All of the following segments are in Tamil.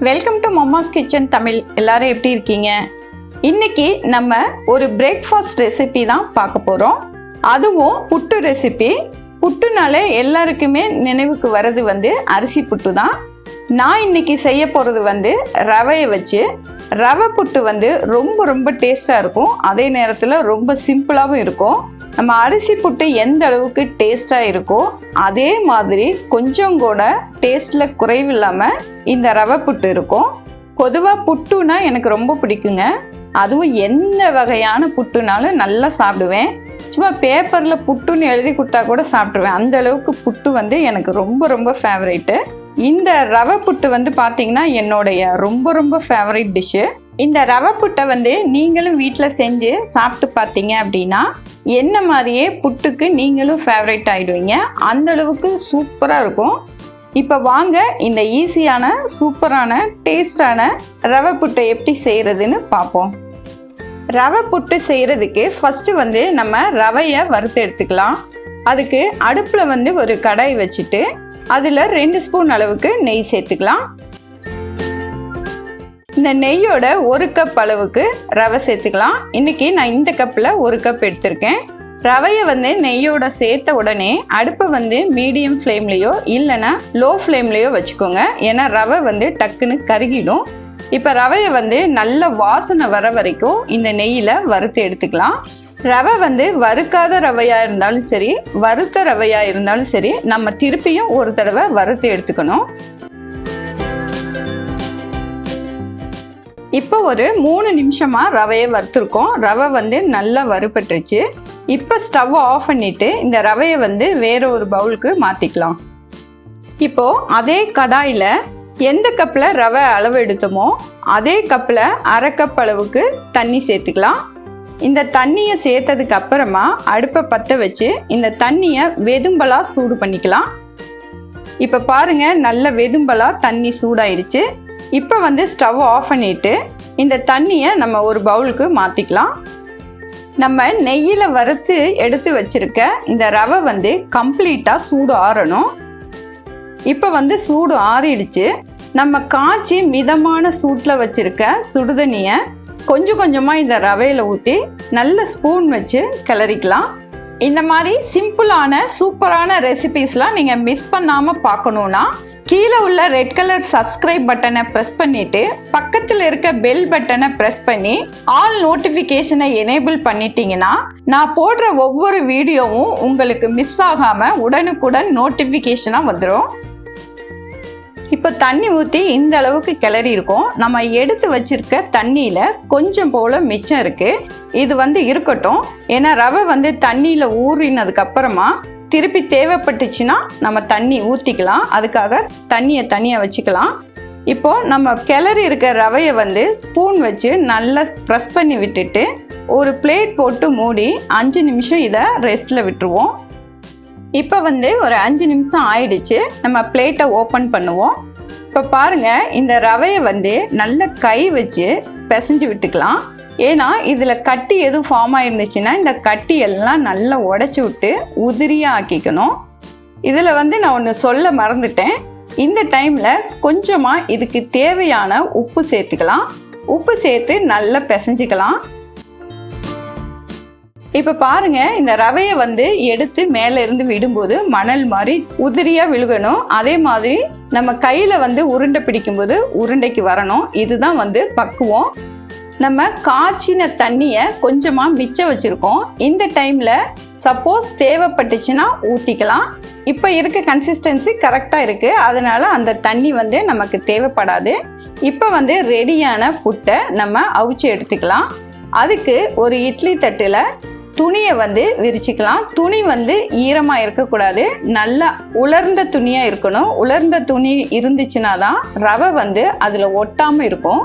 Welcome to Mamma's kitchen Tamil. எல்லாரும் எப்படி இருக்கீங்க? இன்னைக்கு நம்ம ஒரு பிரேக்ஃபாஸ்ட் ரெசிபி தான் பார்க்க போகிறோம். அதுவும் புட்டு ரெசிபி. புட்டுனாலே எல்லாருக்குமே நினைவுக்கு வர்றது அரிசி புட்டு தான். நான் இன்னைக்கு செய்ய போகிறது ரவையை வச்சு ரவை புட்டு ரொம்ப ரொம்ப டேஸ்ட்டாக இருக்கும். அதே நேரத்தில் ரொம்ப சிம்பிளாகவும் இருக்கும். நம்ம அரிசி புட்டு எந்த அளவுக்கு டேஸ்ட்டாக இருக்கோ அதே மாதிரி கொஞ்சம் கூட டேஸ்ட்டில் குறைவில்லாமல் இந்த ரவை புட்டு இருக்கும். பொதுவாக புட்டுனா எனக்கு ரொம்ப பிடிக்குங்க. அதுவும் எந்த வகையான புட்டுனாலும் நல்லா சாப்பிடுவேன். சும்மா பேப்பரில் புட்டுன்னு எழுதி கொடுத்தா கூட சாப்பிடுவேன். அந்த அளவுக்கு புட்டு எனக்கு ரொம்ப ரொம்ப ஃபேவரேட்டு. இந்த ரவை புட்டு பார்த்தீங்கன்னா என்னுடைய ரொம்ப ரொம்ப ஃபேவரட் டிஷ்ஷு. இந்த ரவை புட்டை நீங்களும் வீட்டில் செஞ்சு சாப்பிட்டு பார்த்தீங்க அப்படின்னா என்ன மாதிரியே புட்டுக்கு நீங்களும் ஃபேவரட் ஆகிடுவீங்க. அந்த அளவுக்கு சூப்பராக இருக்கும். இப்போ வாங்க இந்த ஈஸியான சூப்பரான டேஸ்டான ரவை புட்டை எப்படி செய்கிறதுன்னு பார்ப்போம். ரவை புட்டு செய்கிறதுக்கு ஃபஸ்ட்டு நம்ம ரவையை வறுத்து எடுத்துக்கலாம். அதுக்கு அடுப்பில் ஒரு கடாய் வச்சுட்டு அதில் 2 ஸ்பூன் அளவுக்கு நெய் சேர்த்துக்கலாம். இந்த நெய்யோட 1 கப் அளவுக்கு ரவை சேர்த்துக்கலாம். இன்றைக்கி நான் இந்த கப்பில் 1 கப் எடுத்திருக்கேன். ரவையை நெய்யோட சேர்த்த உடனே அடுப்பை மீடியம் ஃப்ளேம்லேயோ இல்லைன்னா லோ ஃப்ளேம்லேயோ வச்சுக்கோங்க. ஏன்னா ரவை டக்குன்னு கருகிடும். இப்போ ரவையை நல்ல வாசனை வர வரைக்கும் இந்த நெய்யில் வறுத்து எடுத்துக்கலாம். ரவை வறுக்காத ரவையாக இருந்தாலும் சரி வறுத்த ரவையாக இருந்தாலும் சரி நம்ம திருப்பியும் ஒரு தடவை வறுத்து எடுத்துக்கணும். இப்போ ஒரு 3 நிமிஷமாக ரவையை வறுத்துருக்கோம். ரவை நல்லா வறுபட்டுருச்சு. இப்போ ஸ்டவ் ஆஃப் பண்ணிவிட்டு இந்த ரவையை வேற ஒரு பவுலுக்கு மாற்றிக்கலாம். இப்போது அதே கடாயில் எந்த கப்பில் ரவை அளவு எடுத்தோமோ அதே கப்பில் 1/2 கப் அளவுக்கு தண்ணி சேர்த்துக்கலாம். இந்த தண்ணியை சேர்த்ததுக்கு அப்புறமா அடுப்பை பற்ற வச்சு இந்த தண்ணியை வெதும்பலாக சூடு பண்ணிக்கலாம். இப்போ பாருங்கள், நல்ல வெதும்பலாக தண்ணி சூடாயிடுச்சு. இப்போ ஸ்டவ் ஆஃப் பண்ணிவிட்டு இந்த தண்ணியை நம்ம ஒரு பவுலுக்கு மாற்றிக்கலாம். நம்ம நெய்யில் வறுத்து எடுத்து வச்சுருக்க இந்த ரவை கம்ப்ளீட்டாக சூடு ஆறணும். இப்போ சூடு ஆறிடுச்சு. நம்ம காய்ச்சி மிதமான சூட்டில் வச்சுருக்க சுடுதண்ணியை கொஞ்சம் கொஞ்சமாக இந்த ரவையில் ஊற்றி நல்ல ஸ்பூன் வச்சு கிளறிக்கலாம். இந்த மாதிரி சிம்பிளான சூப்பரான ரெசிபீஸ்லாம் நீங்கள் மிஸ் பண்ணாமல் பார்க்கணுன்னா கீழே உள்ள ரெட் கலர் சப்ஸ்கிரைப் பட்டனை ப்ரெஸ் பண்ணிவிட்டு பக்கத்தில் இருக்க பெல் பட்டனை ப்ரெஸ் பண்ணி ஆல் நோட்டிஃபிகேஷனை எனேபிள் பண்ணிட்டீங்கன்னா நான் போடுற ஒவ்வொரு வீடியோவும் உங்களுக்கு மிஸ் ஆகாமல் உடனுக்குடன் நோட்டிஃபிகேஷனாக வந்துடும். இப்போ தண்ணி ஊற்றி இந்த அளவுக்கு கிளறி இருக்கும். நம்ம எடுத்து வச்சிருக்க தண்ணியில் கொஞ்சம் போல் மிச்சம் இருக்குது. இது இருக்கட்டும். ஏன்னா ரவை தண்ணியில் ஊறினதுக்கப்புறமா திருப்பி தேவைப்பட்டுச்சுன்னா நம்ம தண்ணி ஊற்றிக்கலாம். அதுக்காக தண்ணியை தனியாக வச்சுக்கலாம். இப்போது நம்ம கிளறி இருக்க ரவையை ஸ்பூன் வச்சு நல்லா ப்ரெஸ் பண்ணி விட்டுட்டு ஒரு பிளேட் போட்டு மூடி 5 நிமிஷம் இதை ரெஸ்ட்டில் விட்டுருவோம். இப்போ ஒரு 5 நிமிஷம் ஆயிடுச்சு. நம்ம பிளேட்டை ஓப்பன் பண்ணுவோம். இப்போ பாருங்கள், இந்த ரவையை நல்ல கை வச்சு பிசைஞ்சு விட்டுக்கலாம். ஏன்னா இதில் கட்டி எதுவும் ஃபார்ம் ஆயிருந்துச்சுன்னா இந்த கட்டி எல்லாம் நல்லா உடச்சி விட்டு உதிரியாக ஆக்கிக்கணும். இதில் நான் ஒன்று சொல்ல மறந்துட்டேன். இந்த டைமில் கொஞ்சமாக இதுக்கு தேவையான உப்பு சேர்த்துக்கலாம். உப்பு சேர்த்து நல்லா பிசைஞ்சிக்கலாம். இப்போ பாருங்கள், இந்த ரவையை எடுத்து மேலே இருந்து விடும்போது மணல் மாதிரி உதிரியாக விழுகணும். அதே மாதிரி நம்ம கையில் உருண்டை பிடிக்கும்போது உருண்டைக்கு வரணும். இதுதான் பக்குவம். நம்ம காய்ச்சின தண்ணியை கொஞ்சமாக மிச்சம் வச்சுருக்கோம். இந்த டைமில் சப்போஸ் தேவைப்பட்டுச்சுன்னா ஊற்றிக்கலாம். இப்போ இருக்க கன்சிஸ்டன்சி கரெக்டாக இருக்குது. அதனால் அந்த தண்ணி நமக்கு தேவைப்படாது. இப்போ ரெடியான புட்டை நம்ம அவிச்சு எடுத்துக்கலாம். அதுக்கு ஒரு இட்லி தட்டில் துணியை விரிச்சிக்கலாம். துணி ஈரமாக இருக்கக்கூடாது. நல்லா உலர்ந்த துணியாக இருக்கணும். உலர்ந்த துணி இருந்துச்சுன்னா தான் ரவை அதில் ஒட்டாமல் இருக்கும்.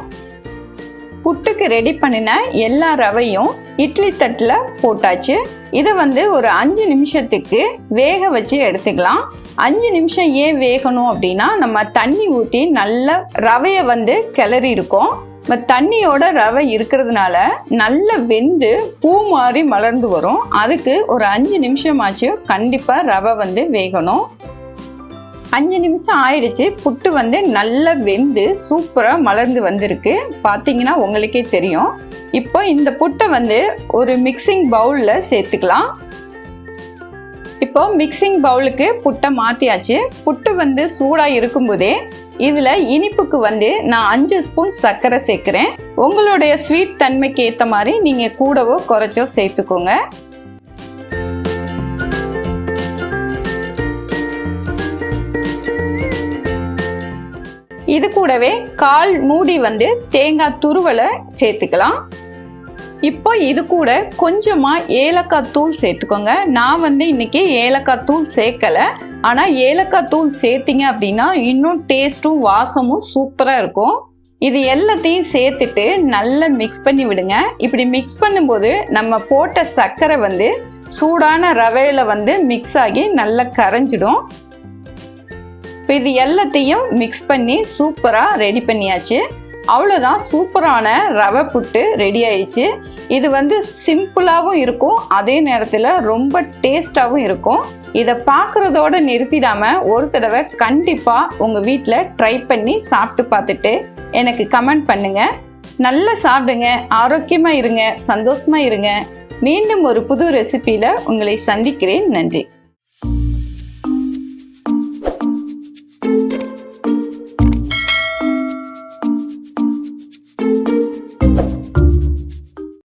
புட்டுக்கு ரெடி பண்ணின எல்லா ரவையும் இட்லி தட்டில் போட்டாச்சு. இதை ஒரு 5 நிமிஷத்துக்கு வேக வச்சு எடுத்துக்கலாம். 5 நிமிஷம் ஏன் வேகணும் அப்படின்னா நம்ம தண்ணி ஊற்றி நல்லா ரவையை கிளறி இருக்கோம். தண்ணியோட ரவை இருக்கிறதுனால நல்ல வெந்து பூ மாதிரி மலர்ந்து வரும். அதுக்கு ஒரு 5 நிமிஷமாச்சு கண்டிப்பாக ரவை வேகணும். 5 நிமிஷம் ஆயிடுச்சு. புட்டு வந்து நல்லா வெந்து சூப்பராக மலர்ந்து வந்திருக்கு. பார்த்தீங்கன்னா உங்களுக்கே தெரியும். இப்போ இந்த புட்டை வந்து ஒரு மிக்சிங் பவுலில் சேர்த்துக்கலாம். இப்போ மிக்சிங் பவுலுக்கு புட்டை மாற்றியாச்சு. புட்டு வந்து சூடாக இருக்கும்போதே இதில் இனிப்புக்கு வந்து நான் 5 ஸ்பூன் சர்க்கரை சேர்க்குறேன். உங்களுடைய ஸ்வீட் தன்மைக்கு ஏற்ற மாதிரி நீங்கள் கூடவோ குறைச்சோ சேர்த்துக்கோங்க. இது கூடவே 1/4 மூடி வந்து தேங்காய் துருவலை சேர்த்துக்கலாம். இப்போ இது கூட கொஞ்சமாக ஏலக்காய் தூள் சேர்த்துக்கோங்க. நான் வந்து இன்னைக்கு ஏலக்காய் தூள் சேர்க்கலை. ஆனால் ஏலக்காய் தூள் சேர்த்திங்க அப்படின்னா இன்னும் டேஸ்ட்டும் வாசமும் சூப்பராக இருக்கும். இது எல்லாத்தையும் சேர்த்துட்டு நல்லா மிக்ஸ் பண்ணி விடுங்க. இப்படி மிக்ஸ் பண்ணும்போது நம்ம போட்ட சர்க்கரை வந்து சூடான ரவையில் வந்து மிக்ஸ் ஆகி நல்லா கரைஞ்சிடும். இப்போ இது எல்லாத்தையும் மிக்ஸ் பண்ணி சூப்பராக ரெடி பண்ணியாச்சு. அவ்வளோதான், சூப்பரான ரவை புட்டு ரெடி ஆயிடுச்சு. இது வந்து சிம்பிளாகவும் இருக்கும், அதே நேரத்தில் ரொம்ப டேஸ்டாகவும் இருக்கும். இதை பார்க்குறதோடு நிறுத்திடாமல் ஒரு தடவை கண்டிப்பாக உங்கள் வீட்டில் ட்ரை பண்ணி சாப்பிட்டு பார்த்துட்டு எனக்கு கமெண்ட் பண்ணுங்கள். நல்லா சாப்பிடுங்க, ஆரோக்கியமாக இருங்க, சந்தோஷமாக இருங்க. மீண்டும் ஒரு புது ரெசிபியில் உங்களை சந்திக்கிறேன். நன்றி.